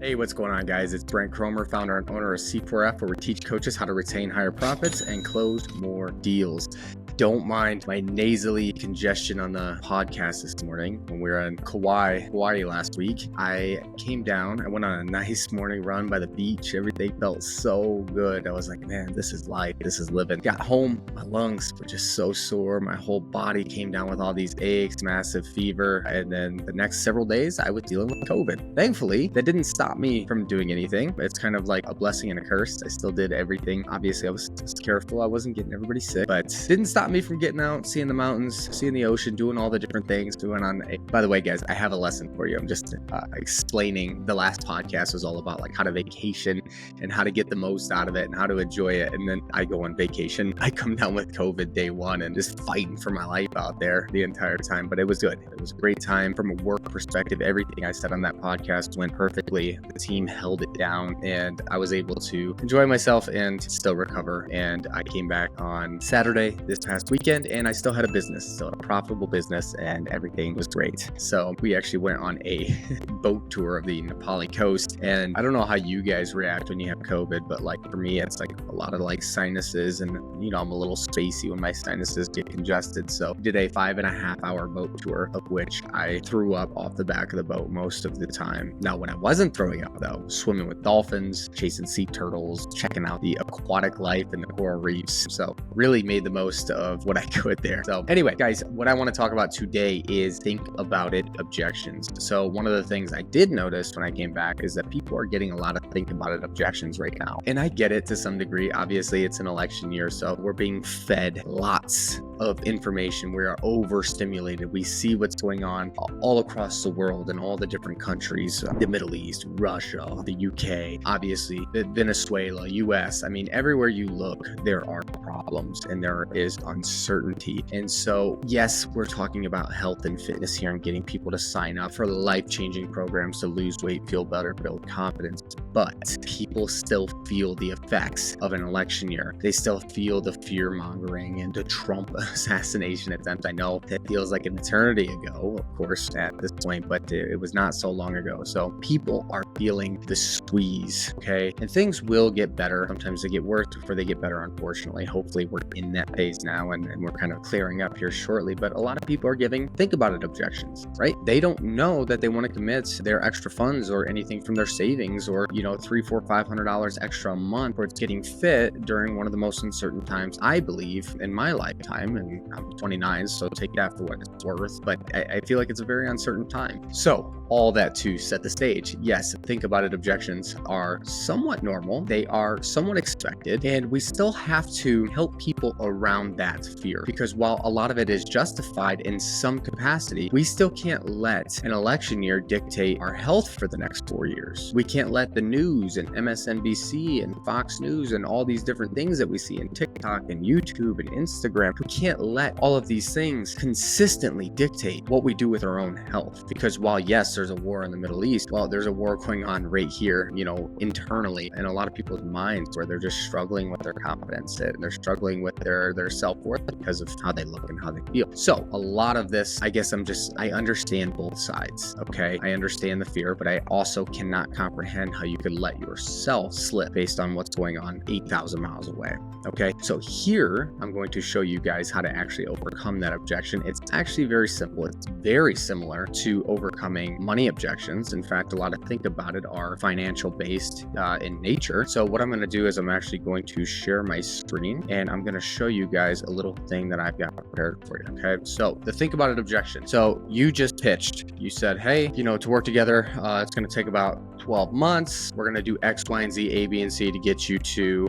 Hey, what's going on, guys? It's Brent Kromer, founder and owner of C4F, where we teach coaches how to retain higher profits and close more deals. Don't mind my nasally congestion on the podcast this morning. When we were in Kauai, Hawaii last week, I came down. I went on a nice morning run by the beach. Everything felt so good. I was like, man, this is life. This is living. Got home, my lungs were just so sore. My whole body came down with all these aches, massive fever. And then the next several days, I was dealing with COVID. Thankfully, that didn't stop me from doing anything. It's kind of like a blessing and a curse. I still did everything. Obviously, I was careful. I wasn't getting everybody sick, but didn't stop me from getting out, seeing the mountains, seeing the ocean, doing all the different things, by the way, guys, I have a lesson for you. I'm just explaining. The last podcast was all about like how to vacation and how to get the most out of it and how to enjoy it. And then I go on vacation. I come down with COVID day one and just fighting for my life out there the entire time, but it was good. It was a great time from a work perspective. Everything I said on that podcast went perfectly. The team held it down and I was able to enjoy myself and still recover. And I came back on Saturday this past weekend and I still had a business, still a profitable business, and everything was great. So we actually went on a boat tour of the Nepali coast, and I don't know how you guys react when you have COVID, but like for me, it's like a lot of like sinuses, and I'm a little spacey when my sinuses get congested. So we did a 5.5 hour boat tour, of which I threw up off the back of the boat most of the time. Now, when I wasn't throwing up though, swimming with dolphins, chasing sea turtles, checking out the aquatic life in the coral reefs. So really made the most of what I could there. So anyway, guys, what I want to talk about today is think about it objections. So one of the things I did notice when I came back is that people are getting a lot of think about it objections right now. And I get it to some degree. Obviously, it's an election year, so we're being fed lots of information. We are overstimulated. We see what's going on all across the world in all the different countries, the Middle East, Russia, the UK, obviously Venezuela, US. I mean, everywhere you look, there are problems and there is uncertainty. And so, yes, we're talking about health and fitness here and getting people to sign up for life-changing programs to lose weight, feel better, build confidence. But people still feel the effects of an election year. They still feel the fear mongering and the Trump assassination attempt. I know it feels like an eternity ago, of course, at this point, but it was not so long ago. So people are feeling the squeeze, okay? And things will get better. Sometimes they get worse before they get better, unfortunately. Hopefully we're in that phase now and we're kind of clearing up here shortly. But a lot of people are giving think about it objections, right? They don't know that they want to commit their extra funds or anything from their savings or, $300, $400, $500 extra a month towards getting fit during one of the most uncertain times, I believe, in my lifetime. And I'm 29, so take that for what it's worth. But I feel like it's a very uncertain time. So all that to set the stage. Yes, think about it objections are somewhat normal. They are somewhat expected. And we still have to help people around that fear. Because while a lot of it is justified in some capacity, we still can't let an election year dictate our health for the next 4 years. We can't let the news and MSNBC and Fox News and all these different things that we see in TikTok and YouTube and Instagram, we can't let all of these things consistently dictate what we do with our own health. Because while yes, there's a war in the Middle East, well, there's a war going on right here, internally in a lot of people's minds where they're just struggling with their confidence and they're struggling with their self-worth because of how they look and how they feel. So a lot of this, I guess I understand both sides, okay? I understand the fear, but I also cannot comprehend how you could let yourself slip based on what's going on 8,000 miles away, okay? So here, I'm going to show you guys how to actually overcome that objection. It's actually very simple. It's very similar to overcoming money objections. In fact, a lot of think about it are financial based in nature. So what I'm going to do is I'm actually going to share my screen and I'm going to show you guys a little thing that I've got prepared for you. Okay. So the think about it objection. So you just pitched, you said, hey, to work together, it's going to take about 12 months. We're going to do X, Y, and Z, A, B, and C to get you to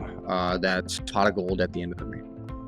that pot of gold at the end of the night.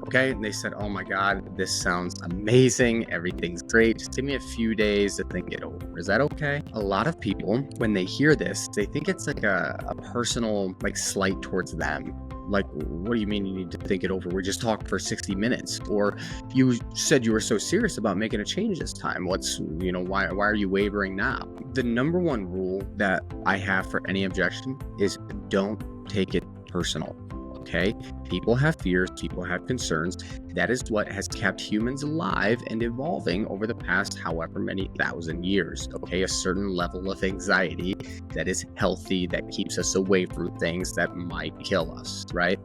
Okay. And they said, oh my God, this sounds amazing. Everything's great. Just give me a few days to think it over. Is that okay? A lot of people, when they hear this, they think it's like a personal slight towards them. Like, what do you mean you need to think it over? We just talked for 60 minutes. Or you said you were so serious about making a change this time. Why are you wavering now? The number one rule that I have for any objection is don't take it personal. Okay, people have fears, people have concerns. That is what has kept humans alive and evolving over the past however many thousand years. Okay, a certain level of anxiety that is healthy, that keeps us away from things that might kill us, right?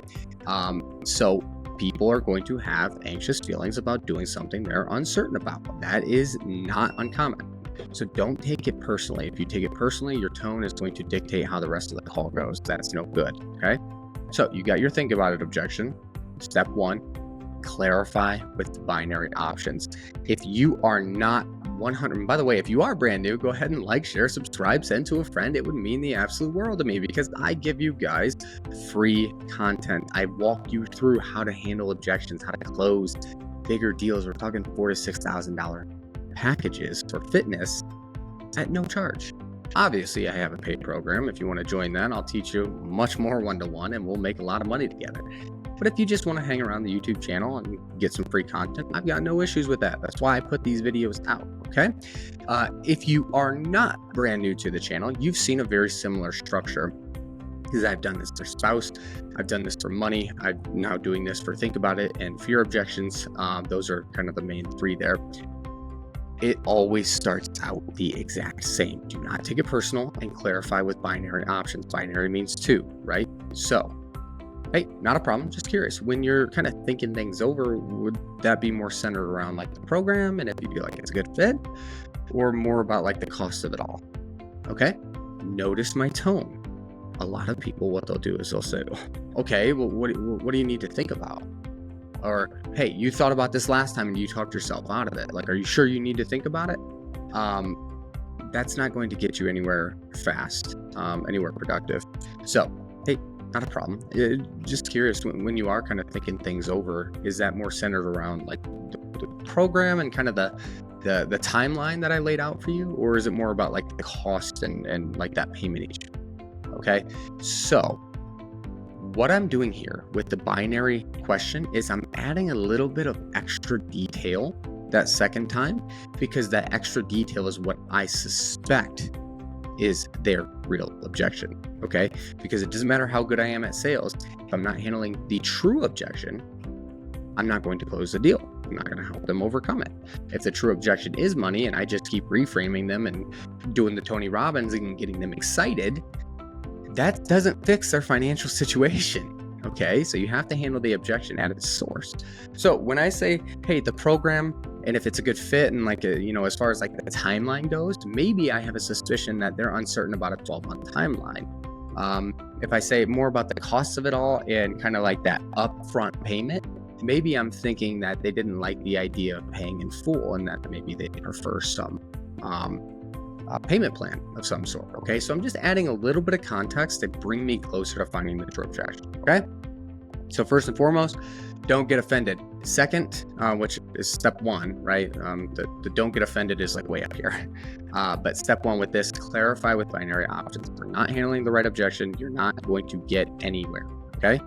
So people are going to have anxious feelings about doing something they're uncertain about. That is not uncommon. So don't take it personally. If you take it personally, your tone is going to dictate how the rest of the call goes. That's no good, okay? So you got your think about it objection. Step 1, clarify with the binary options. If you are not 100, by the way, if you are brand new, go ahead and like, share, subscribe, send to a friend. It would mean the absolute world to me because I give you guys free content. I walk you through how to handle objections, how to close bigger deals. We're talking $4,000 to $6,000 packages for fitness at no charge. Obviously, I have a paid program. If you want to join that, I'll teach you much more one-to-one and we'll make a lot of money together. But if you just want to hang around the YouTube channel and get some free content, I've got no issues with that. That's why I put these videos out, okay? If you are not brand new to the channel, you've seen a very similar structure because I've done this for spouse, I've done this for money, I'm now doing this for think about it and fear objections. Those are kind of the main 3 there. It always starts out the exact same. Do not take it personal and clarify with binary options. Binary means 2, right? So, hey, not a problem, just curious. When you're kind of thinking things over, would that be more centered around like the program and if you feel like it's a good fit, or more about like the cost of it all? Okay, notice my tone. A lot of people, what they'll do is they'll say, okay, well, what do you need to think about? Or, hey, you thought about this last time and you talked yourself out of it. Like, are you sure you need to think about it? That's not going to get you anywhere fast, anywhere productive. So, hey, not a problem. Just curious, when you are kind of thinking things over, is that more centered around like the program and kind of the timeline that I laid out for you? Or is it more about like the cost and like that payment each? Okay, so what I'm doing here with the binary question is I'm adding a little bit of extra detail that second time because that extra detail is what I suspect is their real objection, okay? Because it doesn't matter how good I am at sales, if I'm not handling the true objection, I'm not going to close the deal. I'm not going to help them overcome it. If the true objection is money and I just keep reframing them and doing the Tony Robbins and getting them excited, that doesn't fix their financial situation, okay? So you have to handle the objection at its source. So when I say, hey, the program, and if it's a good fit and like, as far as like the timeline goes, maybe I have a suspicion that they're uncertain about a 12-month timeline. If I say more about the cost of it all and kind of like that upfront payment, maybe I'm thinking that they didn't like the idea of paying in full and that maybe they prefer some payment plan of some sort, okay? So I'm just adding a little bit of context to bring me closer to finding the true objection, okay? So first and foremost, don't get offended. Second, which is step 1, right? The don't get offended is like way up here. But step 1 with this, clarify with binary options. If you're not handling the right objection, you're not going to get anywhere, okay?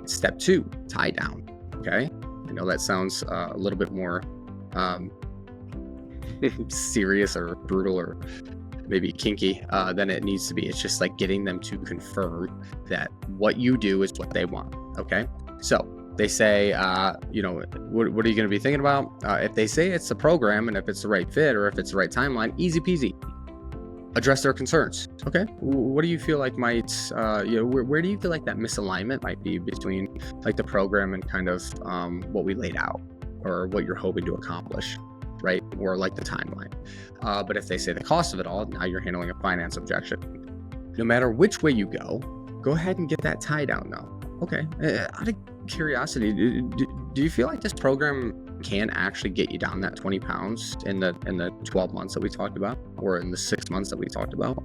Step 2, tie down, okay? I know that sounds a little bit more serious or brutal or maybe kinky than it needs to be. It's just like getting them to confirm that what you do is what they want, okay? So they say, what are you going to be thinking about? If they say it's the program and if it's the right fit or if it's the right timeline, easy peasy. Address their concerns, okay? What do you feel like might, where do you feel like that misalignment might be between like the program and kind of what we laid out or what you're hoping to accomplish? Right? Or like the timeline. But if they say the cost of it all, now you're handling a finance objection. No matter which way you go ahead and get that tie down though. Okay, out of curiosity, do you feel like this program can actually get you down that 20 pounds in the 12 months that we talked about, or in the 6 months that we talked about?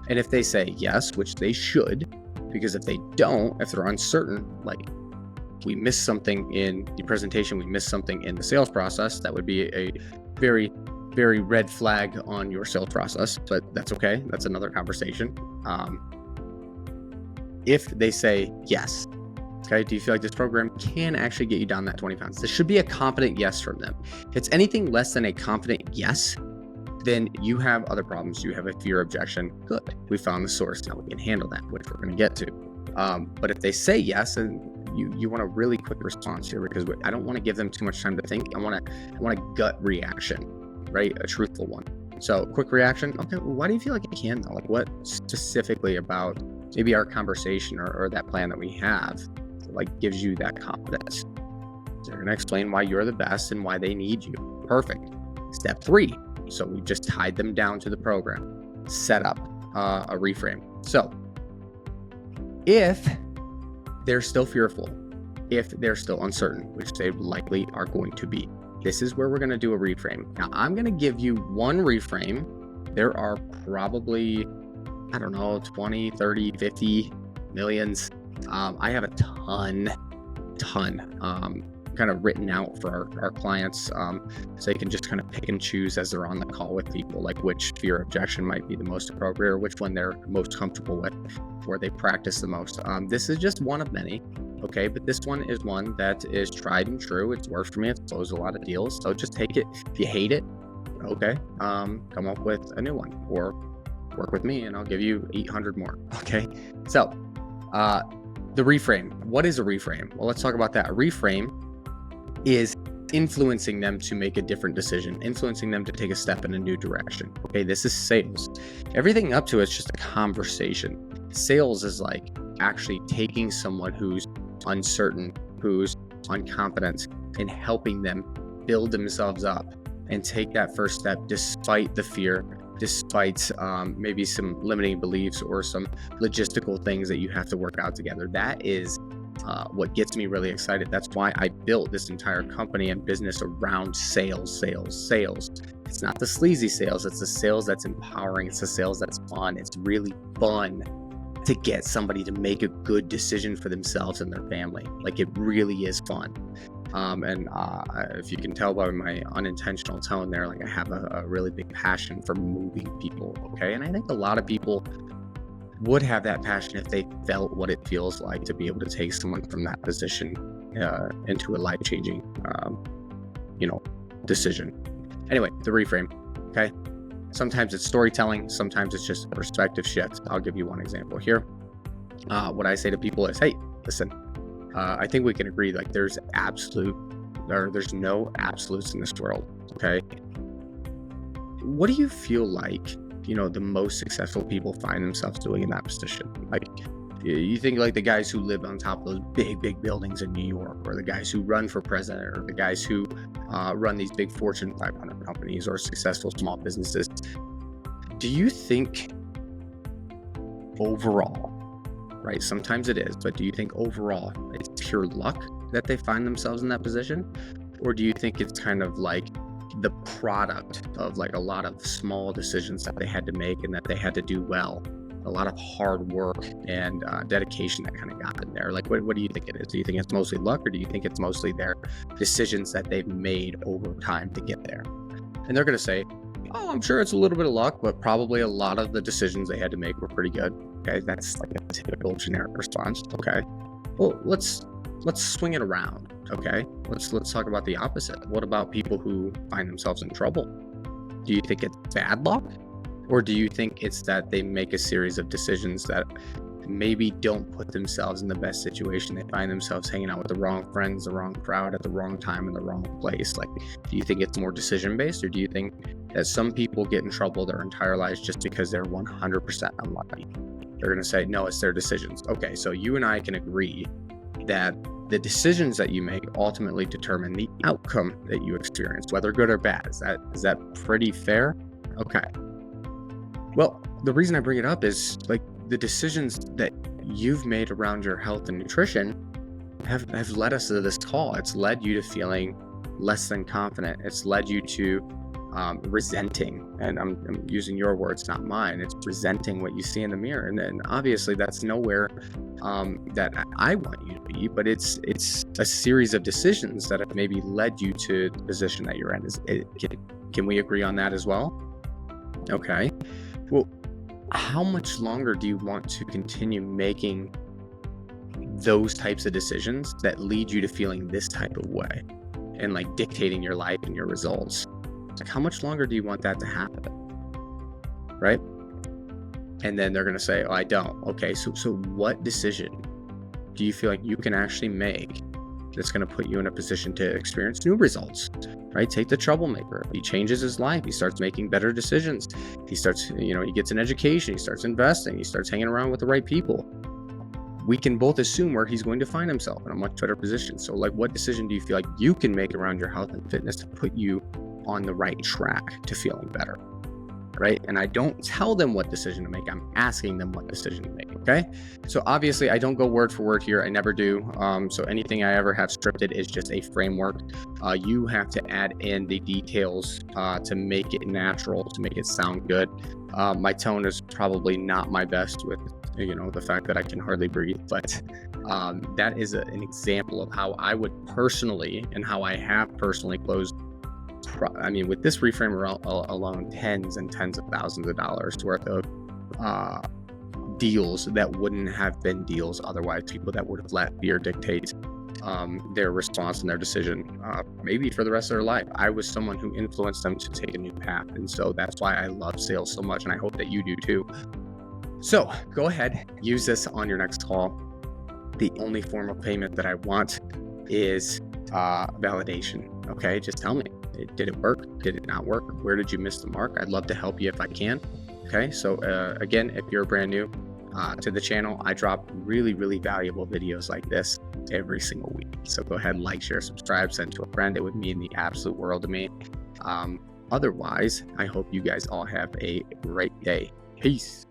And if they say yes, which they should, because if they don't, if they're uncertain, like we missed something in the presentation, we missed something in the sales process, that would be a very, very red flag on your sales process, but that's okay. That's another conversation. If they say yes, okay, do you feel like this program can actually get you down that 20 pounds? This should be a confident yes from them. If it's anything less than a confident yes, then you have other problems. You have a fear objection. Good. We found the source. Now we can handle that, which we're going to get to. But if they say yes, and you want a really quick response here, because I don't want to give them too much time to think. I want a gut reaction, right? A truthful one. So quick reaction. Okay, well, why do you feel like you can though? Like what specifically about maybe our conversation or that plan that we have like gives you that confidence? They're going to explain why you're the best and why they need you. Perfect. Step 3. So we just tied them down to the program. Set up a reframe. So if they're still fearful, if they're still uncertain, which they likely are going to be, this is where we're going to do a reframe. Now, I'm going to give you one reframe. There are probably, I don't know, 20, 30, 50 millions. I have a ton kind of written out for our clients, so they can just kind of pick and choose as they're on the call with people, like which fear objection might be the most appropriate or which one they're most comfortable with, where they practice the most. This is just one of many. Okay, but this one is one that is tried and true. It's worked for me. It's closed a lot of deals. So just take it. If you hate it, okay, come up with a new one or work with me and I'll give you 800 more. Okay, so the reframe. What is a reframe? Well, let's talk about that. A reframe is influencing them to make a different decision, influencing them to take a step in a new direction. Okay, this is sales. Everything up to it's just a conversation. Sales is like actually taking someone who's uncertain, who's unconfident, and helping them build themselves up and take that first step despite the fear, despite maybe some limiting beliefs or some logistical things that you have to work out together. That is what gets me really excited. That's why I built this entire company and business around sales. It's not the sleazy sales, it's the sales that's empowering, it's the sales that's fun. It's really fun to get somebody to make a good decision for themselves and their family. Like it really is fun. And if you can tell by my unintentional tone there, like I have a really big passion for moving people. Okay. And I think a lot of people would have that passion if they felt what it feels like to be able to take someone from that position into a life-changing, decision. Anyway, the reframe. Okay. Sometimes it's storytelling. Sometimes it's just a perspective shift. I'll give you one example here. What I say to people is, hey, listen, I think we can agree like there's no absolutes in this world. Okay. What do you feel like, the most successful people find themselves doing in that position? Like you think like the guys who live on top of those big buildings in New York, or the guys who run for president, or the guys who run these big Fortune 500 companies or successful small businesses. Do you think overall, right? Sometimes it is, but do you think overall it's pure luck that they find themselves in that position? Or do you think it's kind of like the product of like a lot of small decisions that they had to make and that they had to do well? A lot of hard work and dedication that kind of got in there. Like, what do you think it is? Do you think it's mostly luck, or do you think it's mostly their decisions that they've made over time to get there? And they're going to say, oh, I'm sure it's a little bit of luck, but probably a lot of the decisions they had to make were pretty good. Okay, that's like a typical generic response. Okay, well, let's swing it around. Okay, let's talk about the opposite. What about people who find themselves in trouble? Do you think it's bad luck? Or do you think it's that they make a series of decisions that maybe don't put themselves in the best situation? They find themselves hanging out with the wrong friends, the wrong crowd at the wrong time in the wrong place. Like, do you think it's more decision-based, or do you think that some people get in trouble their entire lives just because they're 100% unlucky? They're going to say, no, it's their decisions. Okay, so you and I can agree that the decisions that you make ultimately determine the outcome that you experience, whether good or bad. Is that pretty fair? Okay. Well, the reason I bring it up is like the decisions that you've made around your health and nutrition have led us to this call. It's led you to feeling less than confident. It's led you to resenting, and I'm using your words, not mine. It's resenting what you see in the mirror. And obviously that's nowhere that I want you to be, but it's a series of decisions that have maybe led you to the position that you're in. Can we agree on that as well? Okay. Well, how much longer do you want to continue making those types of decisions that lead you to feeling this type of way and like dictating your life and your results? Like, how much longer do you want that to happen? Right? And then they're going to say, oh, I don't. Okay, so what decision do you feel like you can actually make that's going to put you in a position to experience new results, right? Take the troublemaker. He changes his life. He starts making better decisions. He starts, he gets an education. He starts investing. He starts hanging around with the right people. We can both assume where he's going to find himself in a much better position. So like, what decision do you feel like you can make around your health and fitness to put you on the right track to feeling better, right? And I don't tell them what decision to make. I'm asking them what decision to make, okay? So obviously I don't go word for word here. I never do. So anything I ever have scripted is just a framework. You have to add in the details to make it natural, to make it sound good. My tone is probably not my best with the fact that I can hardly breathe, but that is an example of how I would personally, and how I have personally closed, with this reframer alone, tens and tens of thousands of dollars worth of deals that wouldn't have been deals otherwise. People that would have let fear dictate their response and their decision, maybe for the rest of their life. I was someone who influenced them to take a new path, and so that's why I love sales so much, and I hope that you do too. So go ahead, use this on your next call. The only form of payment that I want is validation. Okay, just tell me, did it work? Did it not work? Where did you miss the mark? I'd love to help you if I can. Okay, so again, if you're brand new to the channel, I drop really, really valuable videos like this every single week. So go ahead, like, share, subscribe, send to a friend. It would mean the absolute world to me. Otherwise, I hope you guys all have a great day. Peace.